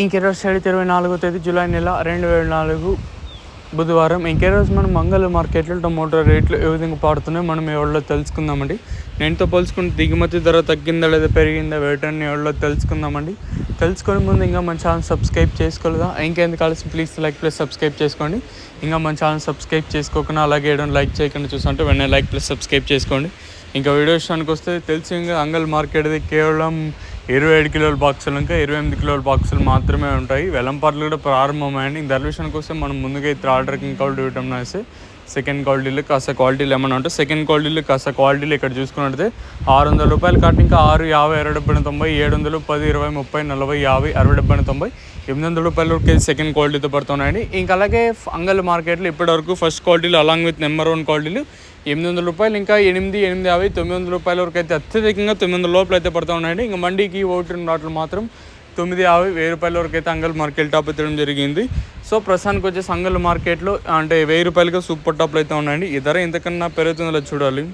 ఇంకెరోజు 24వ తేదీ జూలై నెల 2024 బుధవారం. ఇంకెరోజు మనం మంగళ మార్కెట్లో టమోటా రేట్లు ఏ విధంగా పాడుతున్నాయో మనం ఎవరిలో తెలుసుకుందామండి. నేనుతో పోల్చుకుంటే దిగుమతి ధర తగ్గిందా లేదా పెరిగిందా వేటని ఎవరిలో తెలుసుకుందామండి. తెలుసుకునే ముందు ఇంకా మన ఛానల్ సబ్స్క్రైబ్ చేసుకోలేదా? ఇంకెందుకు కావాల్సి ప్లీజ్ లైక్ ప్లస్ సబ్స్క్రైబ్ చేసుకోండి. ఇంకా మన ఛానల్ సబ్స్క్రైబ్ చేసుకోకుండా అలాగే లైక్ చేయకుండా చూస్తుంటే వెంటనే లైక్ ప్లస్ సబ్స్క్రైబ్ చేసుకోండి. ఇంకా వీడియో విషయానికి వస్తే తెలిసి ఇంకా అంగల్ మార్కెట్ది కేవలం 27 కిలోల బాక్సులు ఇంకా 28 కిలోల బాక్సులు మాత్రమే ఉంటాయి. వెలంపాట్లు కూడా ప్రారంభమైంది. ఇంక ధర విషయానికి వస్తే మనం ముందుగా ఇతర ఆర్డర్కి క్వాలిటీ ఇవ్వడం వేస్తే సెకండ్ క్వాలిటీలు కాస్త క్వాలిటీలు ఏమన్నా ఉంటే సెకండ్ క్వాలిటీలు కాస్త క్వాలిటీలు ఇక్కడ చూసుకున్నట్టే ₹600 కాటి ఇంకా 6, 50, 60, 70, 700, 10, 20, 30, 40, 50, 60, 70, 90, ₹800 కేజీ సెకండ్ క్వాలిటీతో పడుతున్నాయండి. ఇంకా అలాగే అంగల్ మార్కెట్లో ఇప్పటివరకు ఫస్ట్ క్వాలిటీలు అలాంగ్ విత్ నెంబర్ 1 క్వాలిటీలు ₹800 ఇంకా 8, 850, ₹900 వరకు అయితే అత్యధికంగా 900 లోపల అయితే పడుతూ ఉన్నాయండి. ఇంకా మండీకి ఓటు వాటిలో మాత్రం 950, ₹1000 వరకు అయితే అంగల్ మార్కెట్ టాప్ ఎత్తడం జరిగింది. సో ప్రస్తుతానికి వచ్చేసి అంగల్ మార్కెట్లో అంటే ₹1000 సూపర్ టాప్లు అయితే ఉన్నాయండి. ఈ ధర ఇంతకన్నా పెరుగుతుందో చూడాలి.